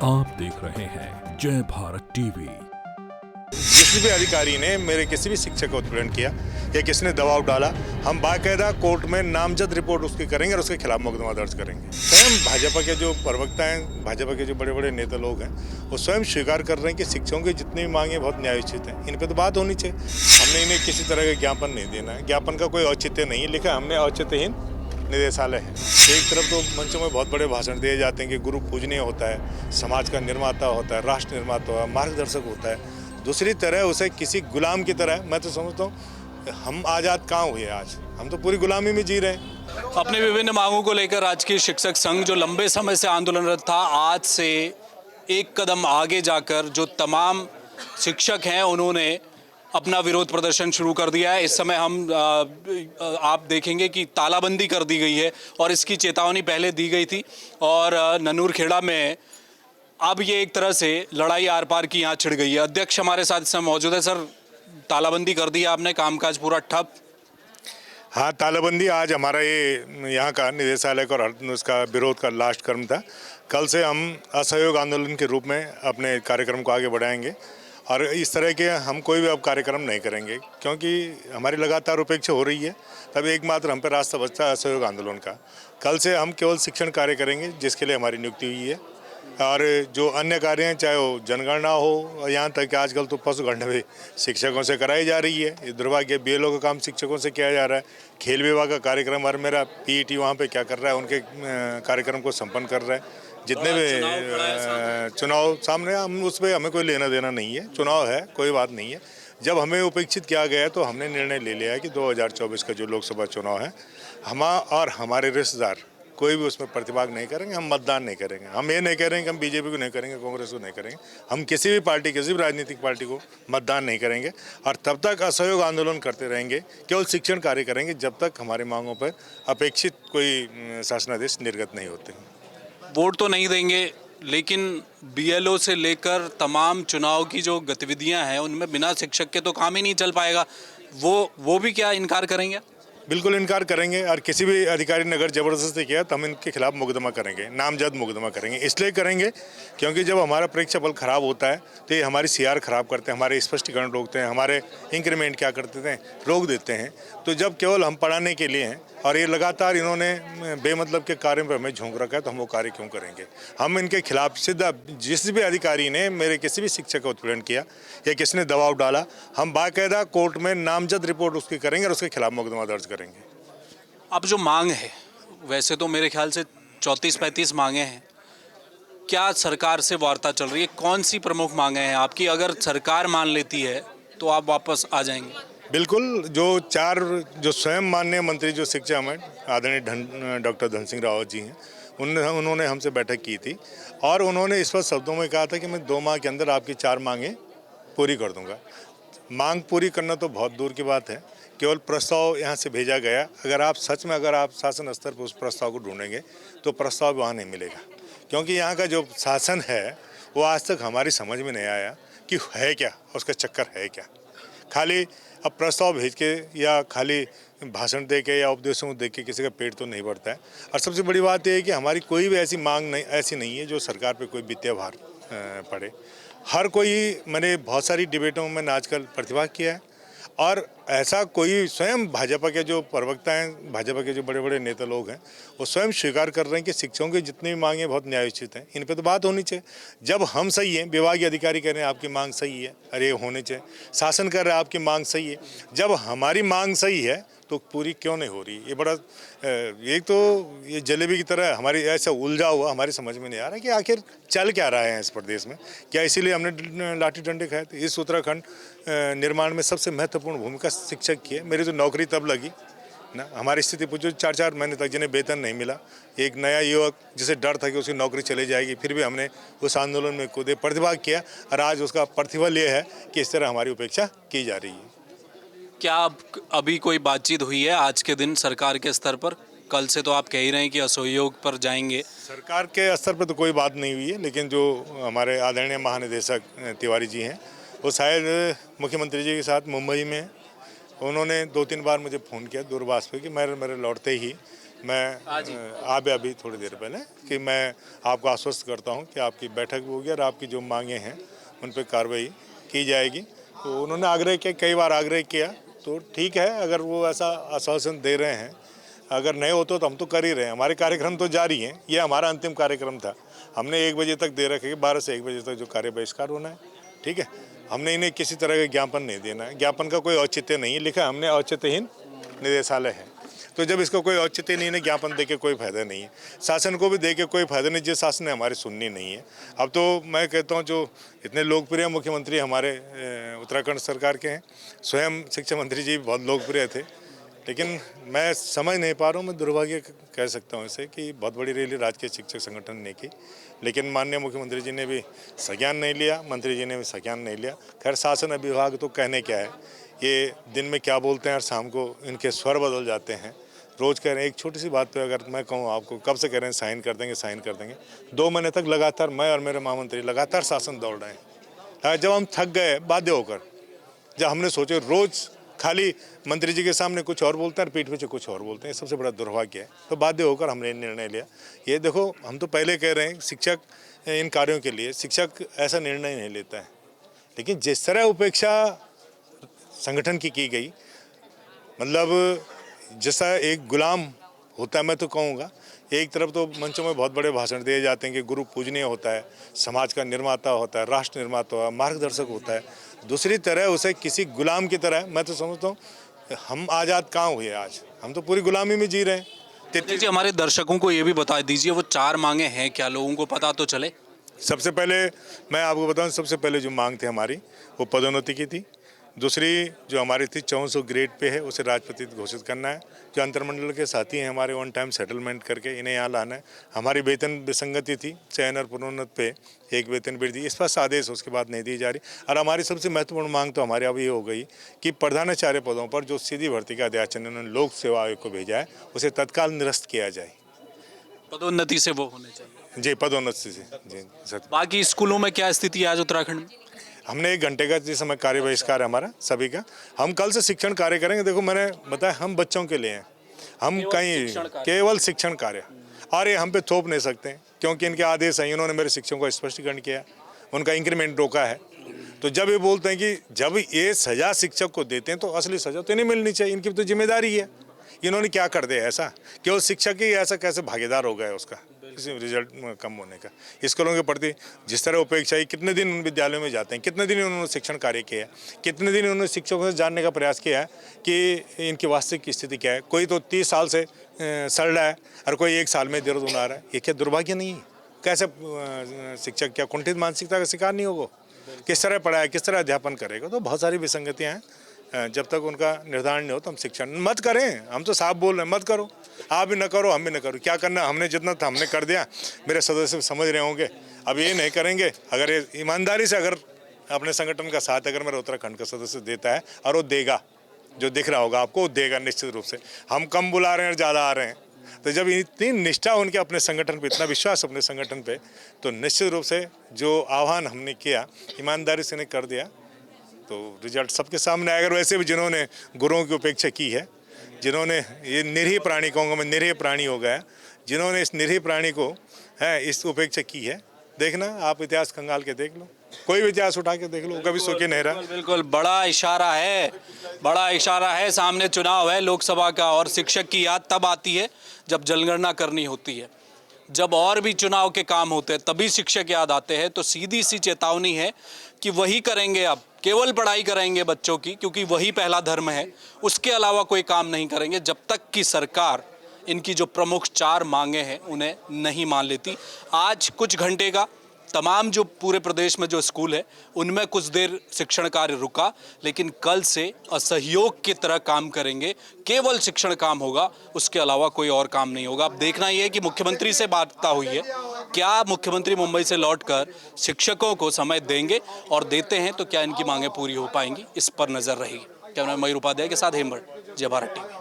आप देख रहे हैं जय भारत टीवी। किसी भी अधिकारी ने मेरे किसी भी शिक्षक को उत्पीड़न किया या किसी ने दबाव डाला, हम बाकायदा कोर्ट में नामजद रिपोर्ट उसकी करेंगे और उसके खिलाफ मुकदमा दर्ज करेंगे। स्वयं भाजपा के जो प्रवक्ता हैं, भाजपा के जो बड़े बड़े नेता लोग हैं, वो स्वयं स्वीकार कर रहे हैं कि शिक्षकों की जितनी भी मांगे बहुत न्यायोचित हैं, इन पर तो बात होनी चाहिए। हमने इन्हें किसी तरह का ज्ञापन नहीं देना है, ज्ञापन का कोई औचित्य नहीं है, लिखा हमने औचित्यहीन निदेशालय है। एक तरफ तो मंचों में बहुत बड़े भाषण दिए जाते हैं कि गुरु पूजनीय होता है, समाज का निर्माता होता है, राष्ट्र निर्माता होता है, मार्गदर्शक होता है। दूसरी तरह उसे किसी गुलाम की तरह, मैं तो समझता हूँ हम आज़ाद कहाँ हुए आज, हम तो पूरी गुलामी में जी रहे हैं। अपनी विभिन्न मांगों को लेकर राजकीय शिक्षक संघ जो लंबे समय से आंदोलनरत था, आज से एक कदम आगे जाकर जो तमाम शिक्षक हैं उन्होंने अपना विरोध प्रदर्शन शुरू कर दिया है। इस समय आप देखेंगे कि तालाबंदी कर दी गई है और इसकी चेतावनी पहले दी गई थी और ननूरखेड़ा में अब ये एक तरह से लड़ाई आर पार की यहाँ छिड़ गई है। अध्यक्ष हमारे साथ इस समय मौजूद है। सर, तालाबंदी कर दी आपने, कामकाज पूरा ठप? हाँ, तालाबंदी आज हमारा ये यहाँ का निदेशालय का और उसका विरोध का लास्ट कर्म था। कल से हम असहयोग आंदोलन के रूप में अपने कार्यक्रम को आगे बढ़ाएंगे और इस तरह के हम कोई भी अब कार्यक्रम नहीं करेंगे, क्योंकि हमारी लगातार उपेक्षा हो रही है। तब एकमात्र हम पर रास्ता बचता है असहयोग आंदोलन का। कल से हम केवल शिक्षण कार्य करेंगे जिसके लिए हमारी नियुक्ति हुई है, और जो अन्य कार्य हैं, चाहे वो जनगणना हो, यहाँ तक कि आजकल तो पशुगणना भी शिक्षकों से कराई जा रही है। ये दुर्भाग्य, बीएलओ का काम शिक्षकों से किया जा रहा है। खेल विभाग का कार्यक्रम, और मेरा पीईटी वहाँ पे क्या कर रहा है, उनके कार्यक्रम को संपन्न कर रहा है। जितने भी चुनाव सामने, हम उस पर हमें कोई लेना देना नहीं है। चुनाव है, कोई बात नहीं है। जब हमें उपेक्षित किया गया तो हमने निर्णय ले लिया है कि 2024 का जो लोकसभा चुनाव है, हम और हमारे रिश्तेदार कोई भी उसमें प्रतिभाग नहीं करेंगे, हम मतदान नहीं करेंगे। हम ये नहीं करेंगे कि हम बीजेपी को नहीं करेंगे, कांग्रेस को नहीं करेंगे, हम किसी भी पार्टी, किसी भी राजनीतिक पार्टी को मतदान नहीं करेंगे। और तब तक असहयोग आंदोलन करते रहेंगे, केवल शिक्षण कार्य करेंगे जब तक हमारी मांगों पर अपेक्षित कोई शासनादेश निर्गत नहीं होते। वोट तो नहीं देंगे, लेकिन बीएलओ से लेकर तमाम चुनाव की जो गतिविधियां हैं उनमें बिना शिक्षक के तो काम ही नहीं चल पाएगा। वो भी क्या इनकार करेंगे? बिल्कुल इनकार करेंगे, और किसी भी अधिकारी ने अगर ज़बरदस्ती किया तो हम इनके खिलाफ मुकदमा करेंगे, नामजद मुकदमा करेंगे। इसलिए करेंगे क्योंकि जब हमारा परीक्षा फल खराब होता है तो ये हमारी सीआर खराब करते हैं, हमारे स्पष्टीकरण रोकते हैं, हमारे इंक्रीमेंट क्या करते थे, रोक देते हैं। तो जब केवल हम पढ़ाने के लिए हैं और ये लगातार इन्होंने बेमतलब के कार्यों पर हमें झोंक रखा है, तो हम वो कार्य क्यों करेंगे। हम इनके खिलाफ सीधा, जिस भी अधिकारी ने मेरे किसी भी शिक्षक का उत्पीड़न किया या किसी ने दबाव डाला, हम बाकायदा कोर्ट में नामजद रिपोर्ट उसकी करेंगे और उसके खिलाफ मुकदमा दर्ज करेंगे। अब जो मांग है, वैसे तो मेरे ख्याल से 34-35 मांगे हैं, क्या सरकार से वार्ता चल रही है? कौन सी प्रमुख मांगे हैं आपकी? अगर सरकार मान लेती है तो आप वापस आ जाएंगे? बिल्कुल, जो स्वयं माननीय मंत्री जो शिक्षा में आदरणीय डॉक्टर धन सिंह रावत जी हैं, उन्होंने हमसे बैठक की थी और उन्होंने स्पष्ट शब्दों में कहा था कि मैं 2 माह के अंदर आपकी 4 मांगें पूरी कर दूंगा। मांग पूरी करना तो बहुत दूर की बात है, केवल प्रस्ताव यहाँ से भेजा गया। अगर आप सच में शासन स्तर पर उस प्रस्ताव को ढूंढेंगे तो प्रस्ताव वहाँ नहीं मिलेगा, क्योंकि यहाँ का जो शासन है वो आज तक हमारी समझ में नहीं आया कि है क्या, उसका चक्कर है क्या। खाली अब प्रस्ताव भेज के या खाली भाषण दे के या उपदेशों दे के किसी का पेट तो नहीं भरता है। और सबसे बड़ी बात यह है कि हमारी कोई भी ऐसी मांग ऐसी नहीं है जो सरकार पे कोई वित्तीय भार पड़े। हर कोई, मैंने बहुत सारी डिबेटों में आजकल प्रतिभाग किया है, और ऐसा कोई, स्वयं भाजपा के जो प्रवक्ता हैं, भाजपा के जो बड़े बड़े नेता लोग हैं, वो स्वयं स्वीकार कर रहे हैं कि शिक्षकों की जितनी भी मांगे बहुत न्यायोचित हैं, इन पे तो बात होनी चाहिए। जब हम सही हैं, विभागीय अधिकारी कह रहे हैं आपकी मांग सही है, अरे होने चाहिए, शासन कर रहा है आपकी मांग सही है, जब हमारी मांग सही है तो पूरी क्यों नहीं हो रही। ये बड़ा एक तो ये जलेबी की तरह हमारी ऐसा उलझा हुआ, हमारी समझ में नहीं आ रहा कि आखिर चल क्या रहा है इस प्रदेश में। क्या इसीलिए हमने लाठी डंडे खाए थे? इस उत्तराखंड निर्माण में सबसे महत्वपूर्ण भूमिका शिक्षक की है। मेरी तो नौकरी तब लगी ना, हमारी स्थिति पूछो, 4-4 महीने तक जिन्हें वेतन नहीं मिला, एक नया युवक जिसे डर था कि उसकी नौकरी चली जाएगी, फिर भी हमने उस आंदोलन में कूदे, प्रतिभाग किया, और आज उसका प्रतिफल ये है कि इस तरह हमारी उपेक्षा की जा रही है। क्या अभी कोई बातचीत हुई है आज के दिन सरकार के स्तर पर? कल से तो आप कह ही रहे हैं कि असहयोग पर जाएंगे। सरकार के स्तर पर तो कोई बात नहीं हुई है, लेकिन जो हमारे आदरणीय महानिदेशक तिवारी जी हैं, वो शायद मुख्यमंत्री जी के साथ मुंबई में हैं। उन्होंने 2-3 बार मुझे फ़ोन किया दूरभाष पे कि मेरे लौटते ही मैं अभी थोड़ी देर पहले कि मैं आपको आश्वस्त करता हूं कि आपकी बैठक होगी और आपकी जो मांगे हैं उन पर कार्रवाई की जाएगी। तो उन्होंने आग्रह किया, कई बार आग्रह किया, तो ठीक है, अगर वो ऐसा आश्वासन दे रहे हैं, अगर नहीं होते तो हम तो कर ही रहे हैं, हमारे कार्यक्रम तो जारी हैं। ये हमारा अंतिम कार्यक्रम था, हमने 1 बजे तक दे रखे कि 12 से 1 बजे तक जो कार्य बहिष्कार होना है, ठीक है। हमने इन्हें किसी तरह का ज्ञापन नहीं देना है, ज्ञापन का कोई औचित्य नहीं लिखा, हमने औचित्यहीन निदेशालय है। तो जब इसका कोई औचित्य नहीं है, ज्ञापन दे के कोई फायदा नहीं है, शासन को भी दे के कोई फायदा नहीं, जिस शासन ने हमारी सुननी नहीं है। अब तो मैं कहता हूँ जो इतने लोकप्रिय मुख्यमंत्री हमारे उत्तराखंड सरकार के हैं, स्वयं शिक्षा मंत्री जी बहुत लोकप्रिय थे, लेकिन मैं समझ नहीं पा रहा हूँ, मैं दुर्भाग्य कह सकता हूँ इसे कि बहुत बड़ी रैली राजकीय शिक्षक संगठन ने की, लेकिन माननीय मुख्यमंत्री जी ने भी संज्ञान नहीं लिया, मंत्री जी ने भी संज्ञान नहीं लिया। खैर शासन विभाग तो कहने क्या है, ये दिन में क्या बोलते हैं और शाम को इनके स्वर बदल जाते हैं। रोज़ कह रहे हैं, एक छोटी सी बात पे अगर मैं कहूँ आपको, कब से कह रहे हैं साइन कर देंगे, साइन कर देंगे। 2 महीने तक लगातार मैं और मेरे महामंत्री लगातार शासन दौड़ रहे हैं। जब हम थक गए बाध्य होकर, जब हमने सोचे रोज़ खाली मंत्री जी के सामने कुछ और बोलते हैं और पीठ पीछे कुछ और बोलते हैं, सबसे बड़ा दुर्भाग्य है। तो बाध्य होकर हमने निर्णय लिया। ये देखो, हम तो पहले कह रहे हैं शिक्षक इन कार्यों के लिए शिक्षक ऐसा निर्णय नहीं लेता है, लेकिन जिस तरह उपेक्षा संगठन की गई, मतलब जैसा एक गुलाम होता है, मैं तो कहूँगा। एक तरफ तो मंचों में बहुत बड़े भाषण दिए जाते हैं कि गुरु पूजनीय होता है, समाज का निर्माता होता है, राष्ट्र निर्माता, मार्गदर्शक होता है। दूसरी तरह उसे किसी गुलाम की तरह, मैं तो समझता हूँ हम आज़ाद कहाँ हुए आज, हम तो पूरी गुलामी में जी रहे हैं। जी, हमारे दर्शकों को ये भी बता दीजिए वो 4 मांगे हैं क्या, लोगों को पता तो चले। सबसे पहले मैं आपको बताऊं, सबसे पहले जो मांग थी हमारी वो पदोन्नति की थी। दूसरी जो हमारी थी 400 ग्रेड पे है उसे राजपत्रित घोषित करना है। जो अंतर्मंडल के साथी हैं हमारे, 1 टाइम सेटलमेंट करके इन्हें यहाँ लाना है। हमारी वेतन विसंगति थी, चयन और पदोन्नत पे 1 वेतन वृद्धि, इस पर आदेश उसके बाद नहीं दी जा रही। और हमारी सबसे महत्वपूर्ण मांग तो हमारे अब ये हो गई कि प्रधानाचार्य पदों पर जो सीधी भर्ती का अध्यादेश उन्होंने लोक सेवा आयोग को भेजा है उसे तत्काल निरस्त किया जाए। पदोन्नति से वो होने चाहिए जी, पदोन्नति से जी। बाकी स्कूलों में क्या स्थिति है आज उत्तराखंड में? हमने 1 घंटे का जिस समय कार्य बहिष्कार है हमारा सभी का, हम कल से शिक्षण कार्य करेंगे। देखो मैंने बताया, हम बच्चों के लिए हैं, हम कहीं केवल शिक्षण कार्य, और ये हम पे थोप नहीं सकते क्योंकि इनके आदेश हैं। इन्होंने मेरे शिक्षकों का स्पष्टीकरण किया, उनका इंक्रीमेंट रोका है। तो जब ये बोलते हैं कि जब ये सजा शिक्षक को देते हैं तो असली सजा तो नहीं मिलनी चाहिए, इनकी तो जिम्मेदारी है। इन्होंने क्या कर दिया ऐसा कि वो शिक्षक ही ऐसा कैसे भागीदार हो गया उसका किसी रिजल्ट कम होने का। स्कूलों के प्रति जिस तरह उपेक्षा है, कितने दिन उन विद्यालयों में जाते हैं, कितने दिन उन्होंने शिक्षण कार्य किया है, कितने दिन उन्होंने शिक्षकों से जानने का प्रयास किया है कि इनकी वास्तविक स्थिति क्या है। कोई तो 30 साल से सड़ रहा है और कोई 1 साल में दर्द आ रहा है। ये क्या दुर्भाग्य नहीं है? कैसे शिक्षक क्या कुंठित मानसिकता का शिकार नहीं होगा? किस तरह पढ़ाए, किस तरह अध्यापन करेगा? तो बहुत सारी विसंगतियाँ हैं। जब तक उनका निर्धारण नहीं हो तो हम शिक्षण मत करें। हम तो साफ बोल रहे हैं, मत करो, आप भी न करो, हम भी न करो। क्या करना, हमने जितना था हमने कर दिया। मेरे सदस्य समझ रहे होंगे, अब ये नहीं करेंगे। अगर ये ईमानदारी से अगर अपने संगठन का साथ अगर मेरा उत्तराखंड का सदस्य देता है, और वो देगा, जो दिख रहा होगा आपको, वो देगा निश्चित रूप से। हम कम बुला रहे हैं और ज़्यादा आ रहे हैं, तो जब इतनी निष्ठा उनके अपने संगठन पे, इतना विश्वास अपने संगठन पे, तो निश्चित रूप से जो आह्वान हमने किया ईमानदारी से ने कर दिया तो रिजल्ट सबके सामने आएगा। वैसे भी जिन्होंने गुरुओं की उपेक्षा की है, जिन्होंने ये निरीह प्राणी, कहूँगा मैं निरीह प्राणी हो गया, जिन्होंने इस निरीह प्राणी को इस उपेक्षा की है, देखना आप इतिहास खंगाल के देख लो, कोई भी इतिहास उठा के देख लो, कभी सुखी नहीं रहा। बिल्कुल बड़ा इशारा है, बड़ा इशारा है। सामने चुनाव है लोकसभा का, और शिक्षक की याद तब आती है जब जनगणना करनी होती है, जब और भी चुनाव के काम होते हैं तभी शिक्षक याद आते हैं। तो सीधी सी चेतावनी है कि वही करेंगे, अब केवल पढ़ाई कराएंगे बच्चों की, क्योंकि वही पहला धर्म है, उसके अलावा कोई काम नहीं करेंगे जब तक कि सरकार इनकी जो प्रमुख 4 मांगे हैं उन्हें नहीं मान लेती। आज कुछ घंटे का तमाम जो पूरे प्रदेश में जो स्कूल है उनमें कुछ देर शिक्षण कार्य रुका, लेकिन कल से असहयोग की तरह काम करेंगे, केवल शिक्षण काम होगा, उसके अलावा कोई और काम नहीं होगा। अब देखना ये है कि मुख्यमंत्री से वार्ता हुई है, क्या मुख्यमंत्री मुंबई से लौटकर शिक्षकों को समय देंगे, और देते हैं तो क्या इनकी मांगें पूरी हो पाएंगी, इस पर नजर रहेगी। कैमरा मयूर उपाध्याय के साथ हेमंत, जय भारत टीवी।